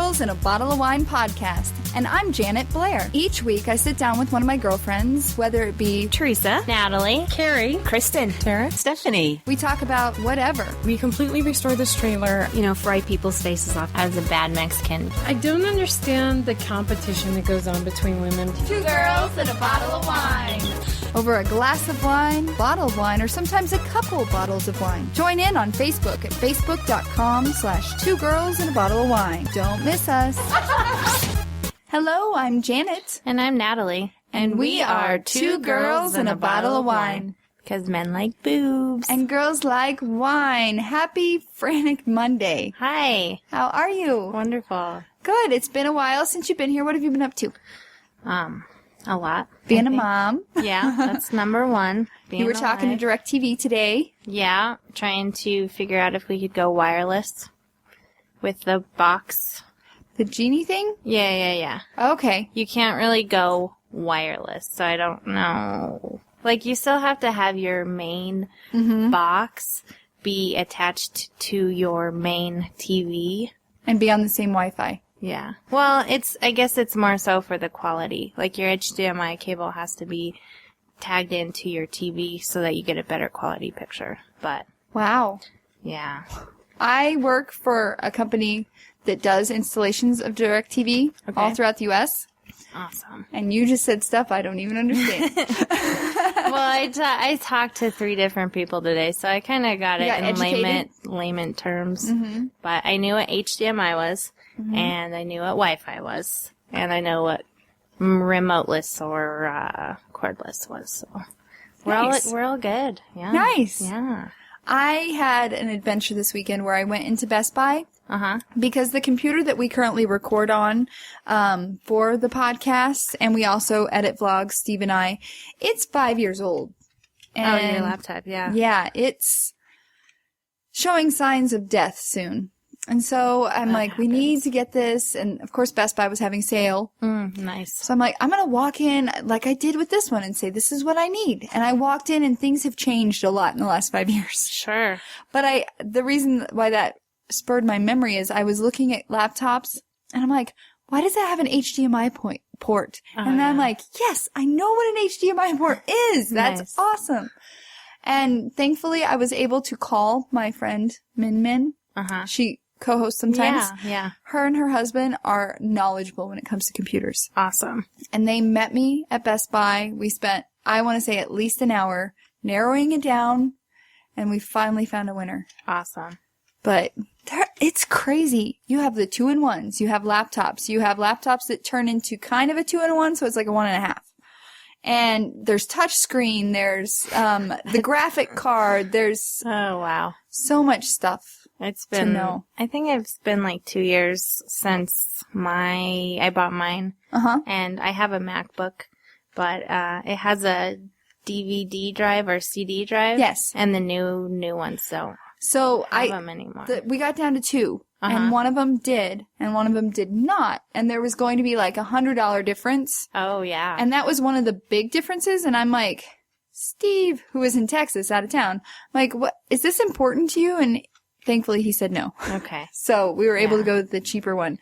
Girls and a Bottle of Wine podcast, and I'm Janet Blair. Each week, I sit down with one of my girlfriends, whether it be Teresa, Natalie, Carrie, Kristen, Tara, Stephanie. We talk about whatever. We completely restore this trailer, fry people's faces off as a bad Mexican. I don't understand the competition that goes on between women. Two girls and a bottle of wine. Over a glass of wine, bottle of wine, or sometimes a couple bottles of wine. Join in on Facebook at facebook.com/2girlsandabottle-of-wine. Don't miss us. Hello, I'm Janet. And I'm Natalie. And we are two girls and a bottle of wine. Because men like boobs. And girls like wine. Happy Frantic Monday. Hi. How are you? Wonderful. Good. It's been a while since you've been here. What have you been up to? A lot. Being a mom. Yeah, that's number one. You were talking to DirecTV today. Yeah, trying to figure out if we could go wireless with the box. The Genie thing? Yeah. Okay. You can't really go wireless, so I don't know. Like, you still have to have your main box be attached to your main TV. And be on the same Wi-Fi. Yeah. Well, I guess it's more so for the quality. Like, your HDMI cable has to be tagged into your TV so that you get a better quality picture. But. Wow. Yeah. I work for a company that does installations of DirecTV all throughout the U.S. Awesome. And you just said stuff I don't even understand. Well, I talked to 3 different people today, so I kind of got it in layman terms. Mm-hmm. But I knew what HDMI was, and I knew what Wi-Fi was, and I know what remoteless or cordless was. So we're all good. Yeah. Nice. Yeah. I had an adventure this weekend where I went into Best Buy. Because the computer that we currently record on for the podcast, and we also edit vlogs, Steve and I, it's 5 years old. And your laptop, yeah. Yeah, it's showing signs of death soon. And so I'm like, we need to get this. And, of course, Best Buy was having sale. Nice. So I'm like, I'm going to walk in like I did with this one and say, this is what I need. And I walked in, and things have changed a lot in the last 5 years. Sure. But the reason why that spurred my memory is I was looking at laptops, and I'm like, why does that have an HDMI port? And then I'm like, yes, I know what an HDMI port is. That's awesome. And thankfully, I was able to call my friend Min Min. She co-hosts sometimes. Yeah. Her and her husband are knowledgeable when it comes to computers. Awesome. And they met me at Best Buy. We spent, I want to say, at least an hour narrowing it down, and we finally found a winner. Awesome. But it's crazy. You have the 2-in-1s. You have laptops. You have laptops that turn into kind of a 2-in-1, so it's like a 1.5. And there's touch screen. There's the graphic card. There's so much stuff. It's been, to know. I think it's been like 2 years since I bought mine. And I have a MacBook, but it has a DVD drive or CD drive. Yes. And the new ones don't. So have them anymore. We got down to 2, and one of them did, and one of them did not, and there was going to be like $100 difference. Oh yeah. And that was one of the big differences, and I'm like, Steve, who was in Texas, out of town, I'm like, what, is this important to you? And thankfully he said no. Okay. So we were able to go with the cheaper one,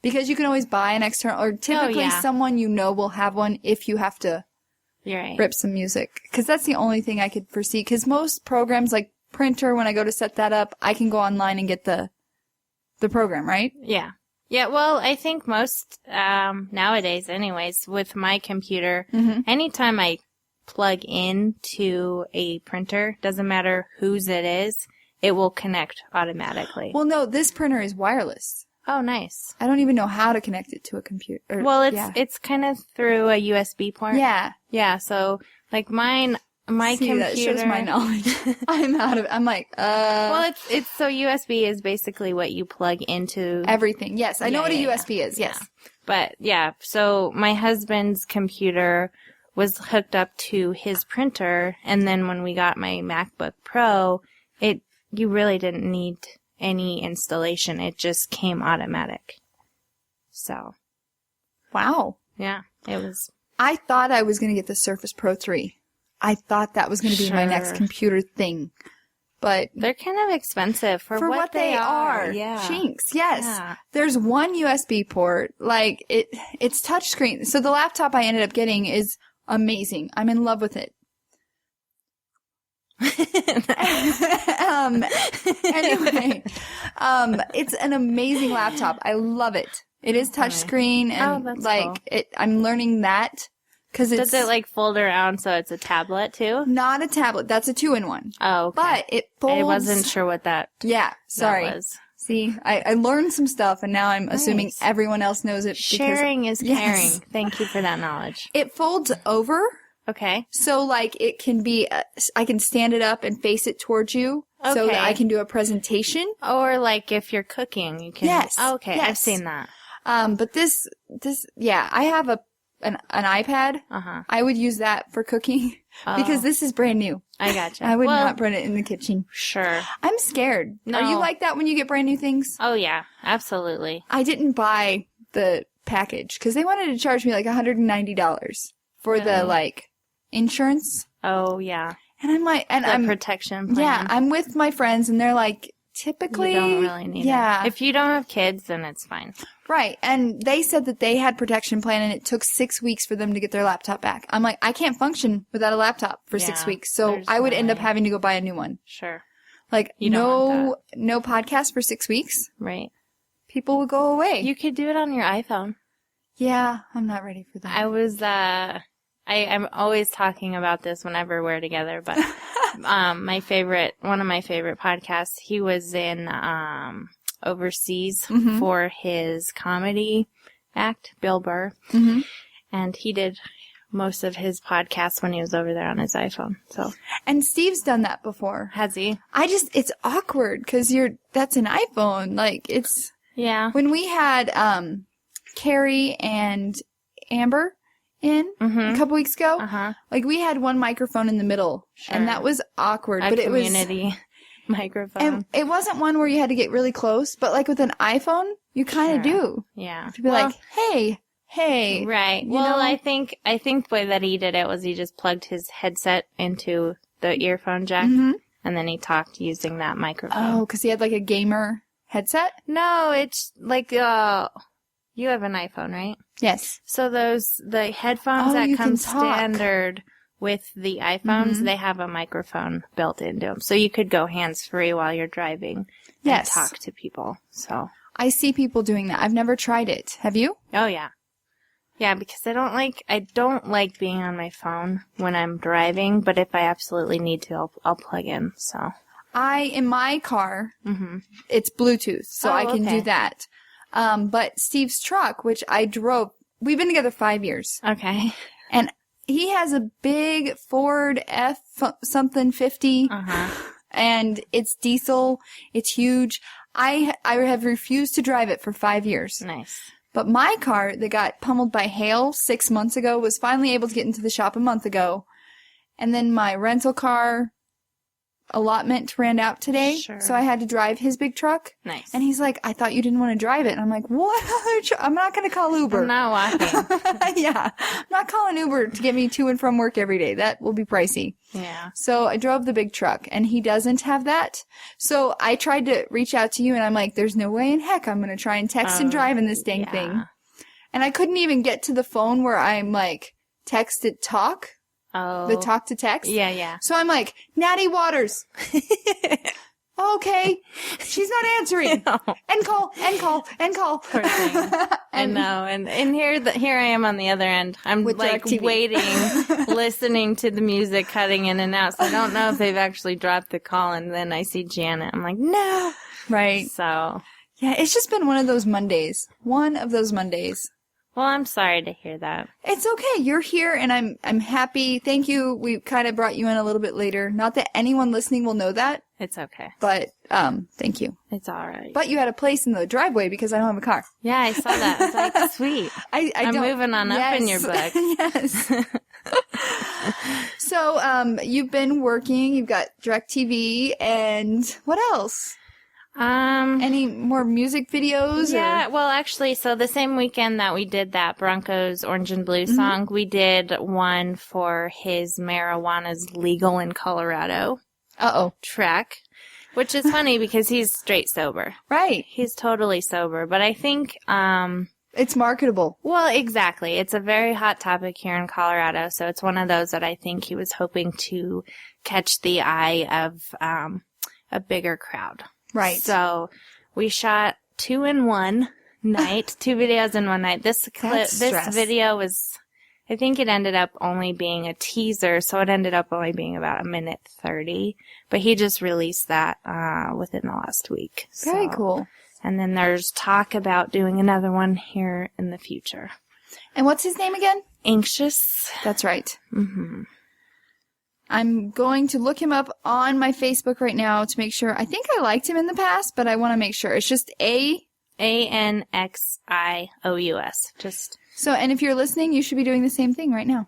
because you can always buy an external, or typically someone will have one if you have to rip some music, because that's the only thing I could foresee, because most programs like printer, when I go to set that up, I can go online and get the program, right? Yeah. Yeah, well, I think most, nowadays anyways, with my computer, anytime I plug into a printer, doesn't matter whose it is, it will connect automatically. Well, no, this printer is wireless. Oh, nice. I don't even know how to connect it to a computer. Well, it's kind of through a USB port. Yeah. Yeah, so, like my computer. That shows my knowledge. I'm like, Well, it's so USB is basically what you plug into everything. Yes, I know what a USB is. Yes. But yeah, so my husband's computer was hooked up to his printer, and then when we got my MacBook Pro, you really didn't need any installation. It just came automatic. So. Wow. Yeah, it was. I thought I was going to get the Surface Pro 3. I thought that was going to be my next computer thing. but they're kind of expensive for what they are. Yeah. Chinks, yes. Yeah. There's one USB port, like it's touchscreen. So the laptop I ended up getting is amazing. I'm in love with it. Anyway, it's an amazing laptop. I love it. It is touchscreen, and that's like cool. I'm learning that because it's Does it like fold around so it's a tablet too? not a tablet. That's a 2-in-1. Oh, okay. But it folds. I wasn't sure what that. Yeah, sorry. That was. See, I learned some stuff, and now I'm assuming Nice. everyone else knows it. Sharing is Yes. caring. Thank you for that knowledge. It folds over, Okay. so like it can be. I can stand it up and face it towards you, so Okay. that I can do a presentation. Or like if you're cooking, you can. Yes. Oh, okay, Yes. I've seen that. But this, yeah, I have an iPad. Uh-huh. I would use that for cooking because this is brand new. I gotcha. I would Well, not put it in the kitchen. Sure. I'm scared. No. Are you like that when you get brand new things? Oh yeah, absolutely. I didn't buy the package because they wanted to charge me like $190 for the like insurance. Oh yeah. And I'm like, and The I'm protection plan. yeah, I'm with my friends and they're like, typically, You don't really need yeah, it. If you don't have kids, then it's fine. right. And they said that they had protection plan and it took 6 weeks for them to get their laptop back. I'm like, I can't function without a laptop for 6 Yeah, weeks, so there's I would no end up way. having to go buy a new one. Sure. Like You don't want no podcast for 6 weeks. Right. People would go away. You could do it on your iPhone. Yeah, I'm not ready for that. I was, I'm always talking about this whenever we're together, but, one of my favorite podcasts, he was in, overseas for his comedy act, Bill Burr. Mm-hmm. And he did most of his podcasts when he was over there on his iPhone. So, And Steve's done that before. has he? It's awkward because that's an iPhone. Like Yeah. when we had, Carrie and Amber in a couple weeks ago, Uh-huh. like we had one microphone in the middle Sure. and that was awkward, A but it was, community microphone. and it wasn't one where you had to get really close, but like with an iPhone, you kind of Sure. do. Yeah. To be like, hey. Right. You Well, know? I think the way that he did it was he just plugged his headset into the earphone jack, and then he talked using that microphone. Oh, because he had like a gamer headset? No, it's like you have an iPhone, right? Yes. So the headphones Oh, that you come can talk. standard with the iPhones, they have a microphone built into them, so you could go hands-free while you're driving Yes. and talk to people. So, I see people doing that. I've never tried it. Have you? oh yeah. Yeah, because I don't like being on my phone when I'm driving, but if I absolutely need to, I'll plug in, so. In my car, it's Bluetooth, so Oh, I can do okay. that. But Steve's truck, which I drove, we've been together 5 years, Okay. and he has a big Ford something 50, and it's diesel. It's huge. I have refused to drive it for 5 years. Nice. But my car that got pummeled by hail 6 months ago was finally able to get into the shop a month ago. And then my rental car allotment ran out today. Sure. So I had to drive his big truck. Nice. And he's like, I thought you didn't want to drive it. And I'm like, what other I'm not going to call Uber. I'm not walking. Yeah. I'm not calling Uber to get me to and from work every day. That will be pricey. Yeah. So I drove the big truck, and he doesn't have that. So I tried to reach out to you, and I'm like, there's no way in heck I'm going to try and text and drive in this dang yeah. thing. And I couldn't even get to the phone where I'm like, text it talk, Oh. the talk to text. Yeah, yeah. So I'm like, Natty Watters. Okay. She's not answering. No. End call. Poor thing. I know. And here I am on the other end. I'm With like DirecTV. waiting, listening to the music cutting in and out. So I don't know if they've actually dropped the call, and then I see Janet. I'm like, no. Right. So, Yeah, it's just been one of those Mondays. well, I'm sorry to hear that. It's okay. You're here, and I'm happy. Thank you. We kind of brought you in a little bit later. Not that anyone listening will know that, It's okay. but thank you. It's all right. But you had a place in the driveway because I don't have a car. Yeah, I saw that. I was like, sweet. I'm don't- moving on up in your book. Yes. So, you've been working. You've got DirecTV, and what else? Any more music videos? Yeah, well, actually, so the same weekend that we did that Broncos Orange and Blue song, we did one for his Marijuana's Legal in Colorado Uh-oh. track. Which is funny because he's straight sober. Right. He's totally sober. But I think, it's marketable. well, exactly. It's a very hot topic here in Colorado. So it's one of those that I think he was hoping to catch the eye of, a bigger crowd. Right. So we shot 2 in one night, 2 videos in one night. This video was, I think it ended up only being a teaser, so it ended up only being about 1:30. But he just released that within the last week. Very cool. And then there's talk about doing another one here in the future. And what's his name again? Anxious. That's right. Mm-hmm. I'm going to look him up on my Facebook right now to make sure. I think I liked him in the past, but I want to make sure. It's just Anxious. So, and if you're listening, you should be doing the same thing right now.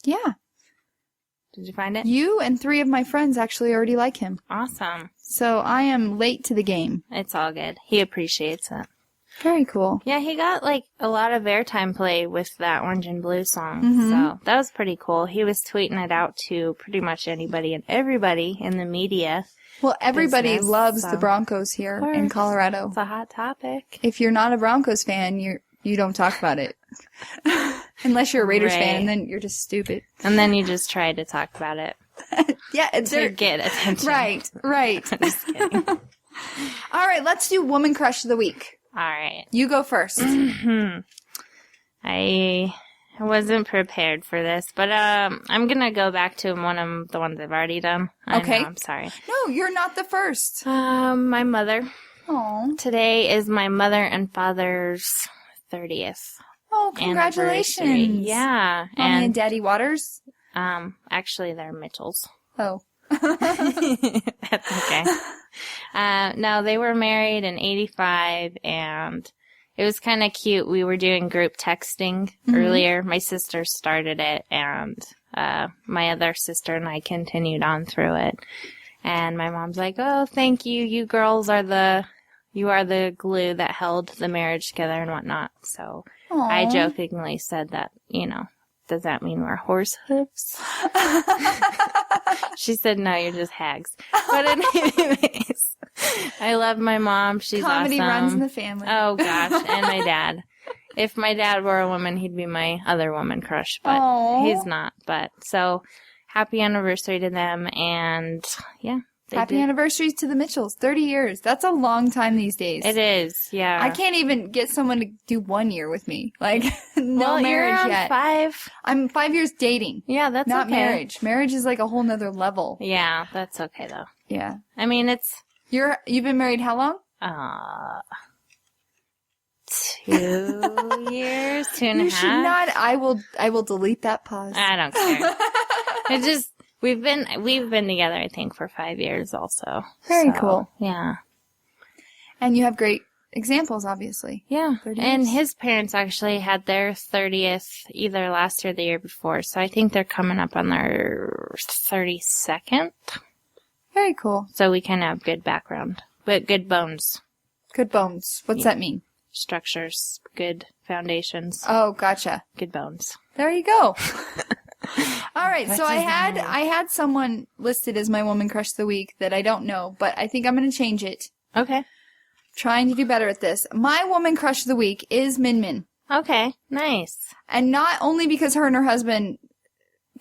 Yeah. Did you find it? You and 3 of my friends actually already like him. Awesome. So I am late to the game. It's all good. He appreciates it. Very cool. Yeah, he got, like, a lot of airtime play with that Orange and Blue song, Mm-hmm. so that was pretty cool. He was tweeting it out to pretty much anybody and everybody in the media. Well, everybody business, loves so. the Broncos here in Colorado. It's a hot topic. If you're not a Broncos fan, you don't talk about it. Unless you're a Raiders fan, and then you're just stupid. And then you just try to talk about it. Yeah, to get attention. Right. I'm just kidding. All right, let's do Woman Crush of the Week. All right. You go first. I wasn't prepared for this, but I'm going to go back to one of the ones I've already done. Okay. I'm sorry. No, you're not the first. My mother. Oh. Today is my mother and father's 30th. Oh, congratulations. anniversary. Yeah. Mommy and Daddy Watters? Actually, they're Mitchells. Oh. That's okay. No, they were married in 85, and it was kind of cute. We were doing group texting earlier. My sister started it, and my other sister and I continued on through it. And my mom's like, "Oh, thank you. You girls are the glue that held the marriage together and whatnot." So Aww. I jokingly said that, does that mean we're horse hooves? She said, "No, you're just hags." But anyways, I love my mom. She's Comedy awesome. runs in the family. Oh, gosh. And my dad. If my dad were a woman, he'd be my other woman crush, but Aww. he's not. But so happy anniversary to them. And yeah. Happy anniversaries to the Mitchells. 30 years. That's a long time these days. It is, yeah. I can't even get someone to do 1 year with me. Like, no marriage you're on yet. 5. I'm 5 years dating. Yeah, that's not okay. marriage. Marriage is like a whole nother level. Yeah, that's okay though. Yeah. I mean, it's... You've been married how long? 2 years, 2.5. You should not. I will delete that pause. I don't care. It just... We've been together, I think, for 5 years also. Very cool. Yeah. And you have great examples, obviously. Yeah. 30 And years. his parents actually had their 30th either last year or the year before. So I think they're coming up on their 32nd. Very cool. So we kind of have good background. But good bones. Good bones. What's that mean? Structures. Good foundations. Oh, gotcha. Good bones. There you go. All right, so I had someone listed as my Woman Crush of the Week that I don't know, but I think I'm going to change it. Okay. Trying to do better at this. My Woman Crush of the Week is Min Min. Okay. Nice. And not only because her and her husband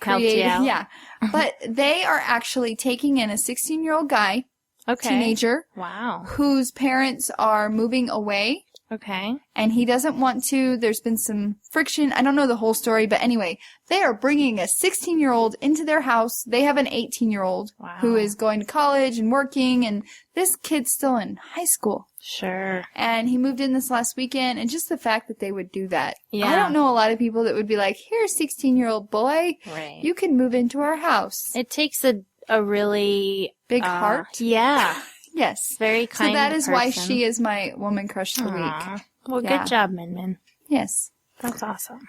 Helped you out. yeah, but they are actually taking in a 16-year-old guy, Okay. teenager, Wow. whose parents are moving away. Okay. And he doesn't want to. There's been some friction. I don't know the whole story, but anyway, they are bringing a 16-year-old into their house. They have an 18-year-old Wow. who is going to college and working, and this kid's still in high school. Sure. And he moved in this last weekend, and just the fact that they would do that. Yeah. I don't know a lot of people that would be like, here, 16-year-old boy, Right. you can move into our house. It takes a really... Big heart? Yeah. Yes. Very kind So that is why person. she is my Woman Crush of the Aw. Week. Well, Yeah. good job, Min Min. Yes. That's awesome.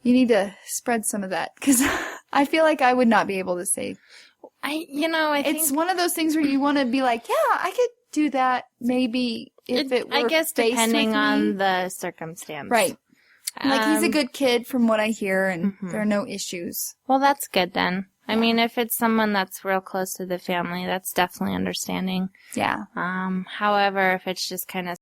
You need to spread some of that, because I feel like I would not be able to say. I It's one of those things where you want to be like, yeah, I could do that maybe if it were I guess faced depending with on me. the circumstance. Right. Like, he's a good kid from what I hear, and Mhm. there are no issues. Well, that's good then. I mean, if it's someone that's real close to the family, that's definitely understanding. Yeah. However, if it's just kind of